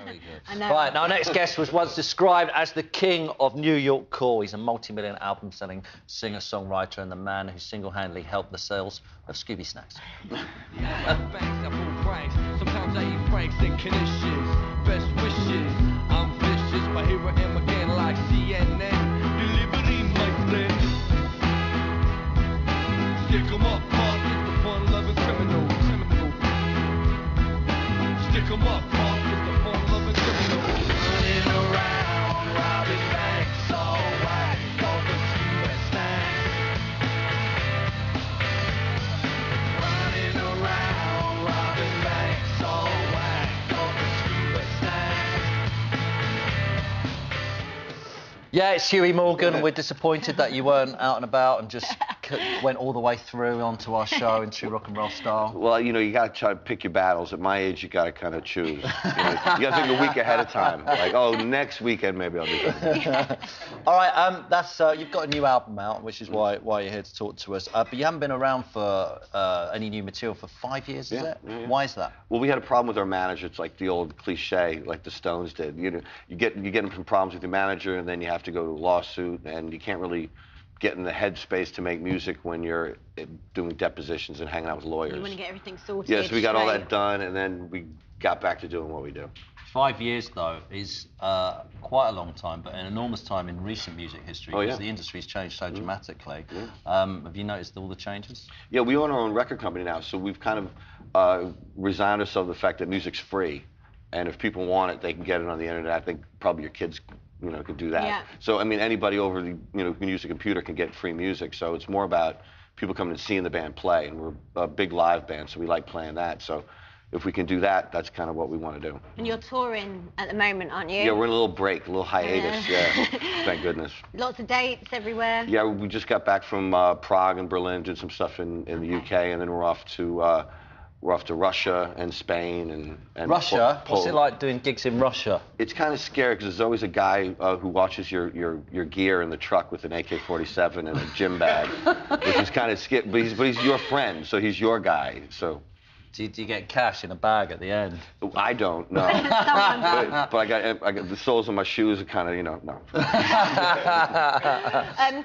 Very good. I know. Right, now our next guest was once described as the king of New York core. He's a multi-million album-selling singer-songwriter and the man who single-handedly helped the sales of Scooby Snacks. Sometimes I eat franks and conditions. Best wishes, I'm vicious, but here I am again like CNN. Delivery, my friend. Stick 'em up, Mark, it's the fun-loving criminal. Stick 'em up, Mark, it's the fun-loving criminal. Running around, robbing banks, all white, all the scuba snacks. Running around, robbing banks, all white, all the scuba snacks. Yeah, it's Huey Morgan. We're disappointed that you weren't out and about and just went all the way through onto our show in true rock and roll style. Well, you know, you got to try to pick your battles. At my age, you got to kind of choose. You got to think a week ahead of time. Like, oh, next weekend maybe I'll do that. All right, you've got a new album out, which is why you're here to talk to us. But you haven't been around for any new material for 5 years, is it? Yeah. Why is that? Well, we had a problem with our manager. It's like the old cliche, like the Stones did. You know, you get into some problems with your manager, and then you have to go to a lawsuit, and you can't really get in the headspace to make music when you're doing depositions and hanging out with lawyers. You want to get everything sorted. Yeah, so we got all that done, and then we got back to doing what we do. 5 years, though, is quite a long time, but an enormous time in recent music history, because the industry's changed so dramatically. Have you noticed all the changes? Yeah, we own our own record company now, so we've kind of resigned ourselves to the fact that music's free, and if people want it, they can get it on the internet. I think probably your kids, you know, could do that. Yeah. So, I mean, anybody over the, you know, who can use a computer can get free music. So it's more about people coming and seeing the band play, and we're a big live band, so we like playing that. So if we can do that, that's kind of what we want to do. And you're touring at the moment, aren't you? Yeah, we're in a little break, a little hiatus. Yeah, thank goodness. Lots of dates everywhere. Yeah, we just got back from Prague and Berlin, did some stuff in the UK, and then we're off to Russia and Spain and Russia? What's it like doing gigs in Russia? It's kind of scary because there's always a guy who watches your gear in the truck with an AK-47 and a gym bag, which is kind of scary. But he's your friend, so he's your guy. So. Do you get cash in a bag at the end? I don't, no. but I got the soles of my shoes are kind of, you know, no.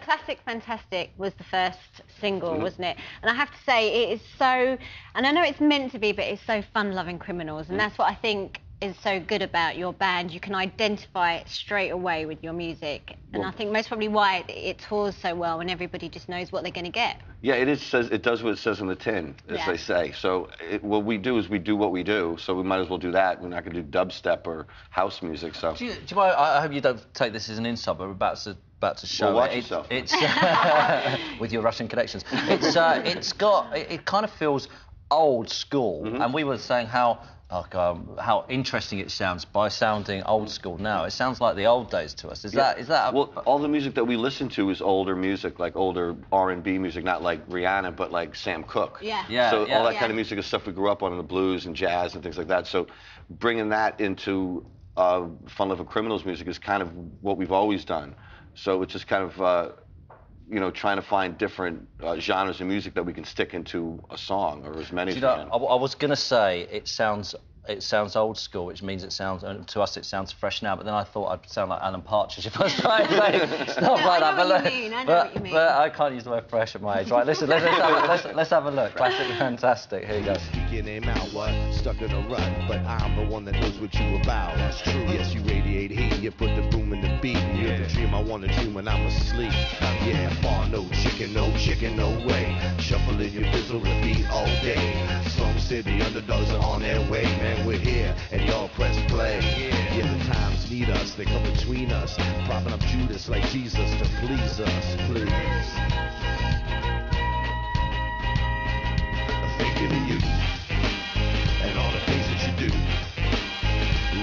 Classic Fantastic was the first single, wasn't it? And I have to say, it is so, and I know it's meant to be, but it's so Fun Lovin Criminals, and that's what I think is so good about your band. You can identify it straight away with your music, and I think most probably why it tours so well, and everybody just knows what they're going to get. Yeah, it does what it says on the tin, as they say. So what we do is we do what we do, so we might as well do that. We're not going to do dubstep or house music. So. Do you mind, I hope you don't take this as an insult, but we're about to show well, watch yourself. It's with your Russian connections. It kind of feels old school, and we were saying how interesting it sounds by sounding old school now. It sounds like the old days to us. Is that? Well, all the music that we listen to is older music, like older R&B music, not like Rihanna, but like Sam Cooke. So all that kind of music is stuff we grew up on in the blues and jazz and things like that. So bringing that into Fun Lovin Criminals music is kind of what we've always done. So it's just kind of you know, trying to find different genres of music that we can stick into a song, or as many as we can. I was going to say it sounds old school, which means it sounds, to us it sounds fresh now, but then I thought I'd sound like Alan Partridge if I was trying to say stuff like that. I know what you mean. But I can't use the word fresh at my age. Right, listen, let's have a look. Classic Fantastic, here you go. Speaking him out, what? Stuck in a rut, but I'm the one that knows what you about. That's true. Yes, you radiate heat, you put the boom in the beat. You're the dream I wanna dream when I'm asleep. Yeah, far no chicken, no way. Shuffling your bizzle repeat all day. Some city underdogs are on their way, man. We're here, and y'all press play. Yeah, the times need us, they come between us, propping up Judas like Jesus to please us, please. I'm thinking of you, and all the things that you do.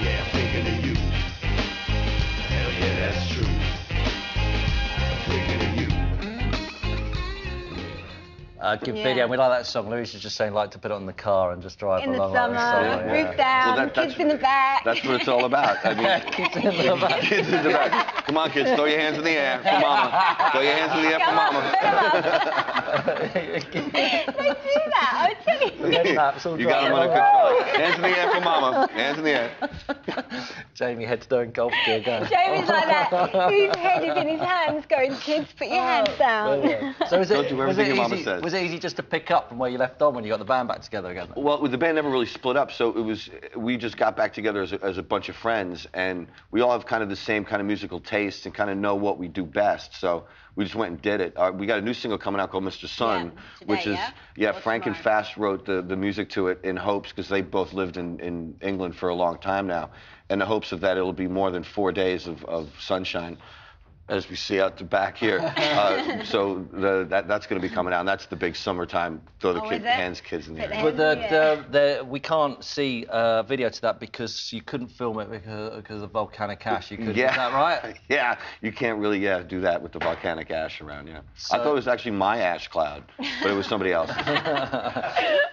Yeah, I'm thinking of you. Hell yeah, that's true. I'm thinking of you. Good video. We like that song. Louise is just saying, like to put it on the car and just drive in along. the summer, roof down, kids in the back. That's what it's all about. I mean, Kids in the back. Kids in the back. Come on, kids, throw your hands in the air for mama. Throw your hands in the air for mama. Don't do that, I'll tell you. Yes, You got them under control. Hands in the air for mama. Hands in the air. Jamie heads down golf gear again. Jamie's like that. His head is in his hands going, kids, put your hands down. So was it easy just to pick up from where you left off when you got the band back together again? Well, the band never really split up, so we just got back together as a bunch of friends, and we all have kind of the same kind of musical taste and kind of know what we do best, so we just went and did it. We got a new single coming out called Mr. Sun, which is, Frank and Fast wrote the music to it in hopes, because they both lived in England for a long time now, in the hopes of that it'll be more than 4 days of sunshine, as we see out the back here. So that's going to be coming out, and that's the big summertime, throw the kids in the air. But we can't see a video to that because you couldn't film it because of volcanic ash. You couldn't, is that right? Yeah, you can't really do that with the volcanic ash around, So, I thought it was actually my ash cloud, but it was somebody else's.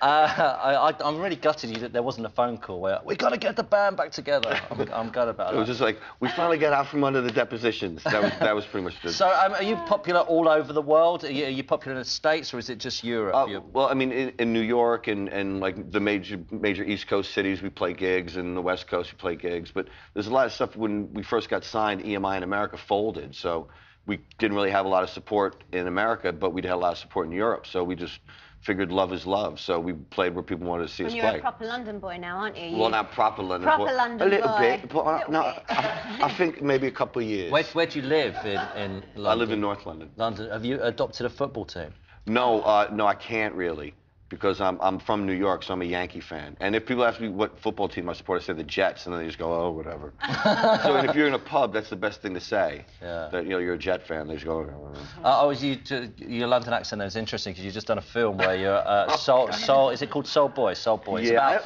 I'm really gutted that there wasn't a phone call where, we got to get the band back together. I'm gutted about it. It was just like, we finally got out from under the depositions. That was pretty much it. So, are you popular all over the world? Are you popular in the States, or is it just Europe? Well, I mean, in New York and like the major East Coast cities, we play gigs, and the West Coast, we play gigs. But there's a lot of stuff. When we first got signed, EMI in America folded, so we didn't really have a lot of support in America, but we'd had a lot of support in Europe. So we just figured love is love, so we played where people wanted to see us play. You're a proper London boy now, aren't you? Well, not proper London boy. Proper London boy. A little bit, but I think maybe a couple of years. Where do you live in London? I live in North London. London. Have you adopted a football team? No, I can't really, because I'm from New York, so I'm a Yankee fan. And if people ask me what football team I support, I say the Jets, and then they just go, oh, whatever. So and if you're in a pub, that's the best thing to say. Yeah. That you're a Jet fan. They just go, oh, your London accent there is interesting, because you've just done a film where you're Soul. Is it called Soul Boy? Soul Boy. Yeah,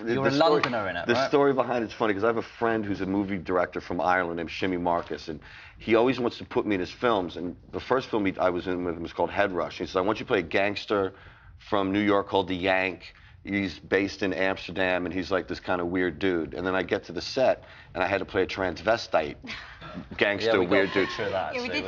you're a Londoner in it. The right? story behind it's funny, because I have a friend who's a movie director from Ireland named Shimmy Marcus, and he always wants to put me in his films. And the first film I was in with him was called Head Rush. He said, I want you to play a gangster from New York called the Yank. He's based in Amsterdam, and he's like this kind of weird dude. And then I get to the set, and I had to play a transvestite gangster weird dude. That, we did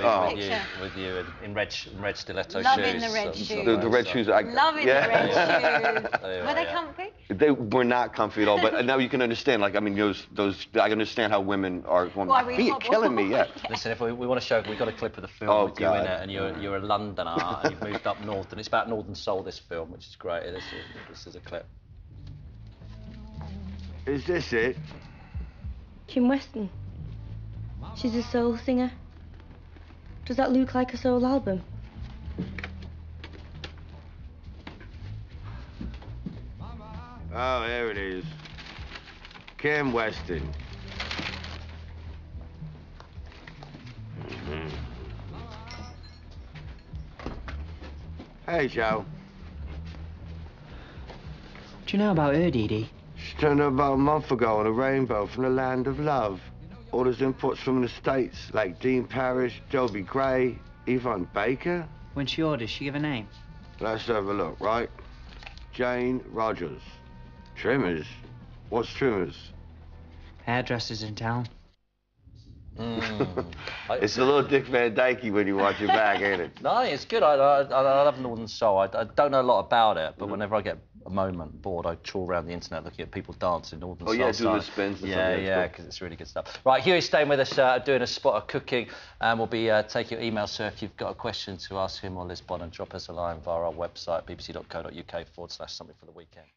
with you in red stiletto Loving shoes. The red shoes. The red shoes. Loving the red shoes. Were they comfy? They were not comfy at all, but now you can understand. Like, I mean, those. I understand how women are going. You're killing me, yeah. Listen, if we want to show, we've got a clip of the film with you in it, and you're a Londoner, and you've moved up north, and it's about Northern Soul. This film, which is great. This is a clip. Is this it? Kim Weston. She's a soul singer. Does that look like a soul album? Oh, there it is. Kim Weston. Hey, Joe. Do you know about her, Dee Dee? She turned up about a month ago on a rainbow from the land of love. All those imports from the States, like Dean Parrish, Dobie Gray, Yvonne Baker. When she orders, she give a name. Let's have a look, right? Jane Rogers. Trimmers? What's Trimmers? Hairdressers in town. It's a little Dick Van Dyke when you watch it back, ain't it? No, it's good. I love Northern Soul. I don't know a lot about it, but whenever I get a moment bored, I trawl around the internet looking at people dancing Northern Soul. Oh yeah, do the spins. Yeah, because it's really good stuff. Right, Huey's staying with us, doing a spot of cooking, and we'll be taking your email. So if you've got a question to ask him or Liz Bonham, drop us a line via our website, bbc.co.uk/something for the weekend.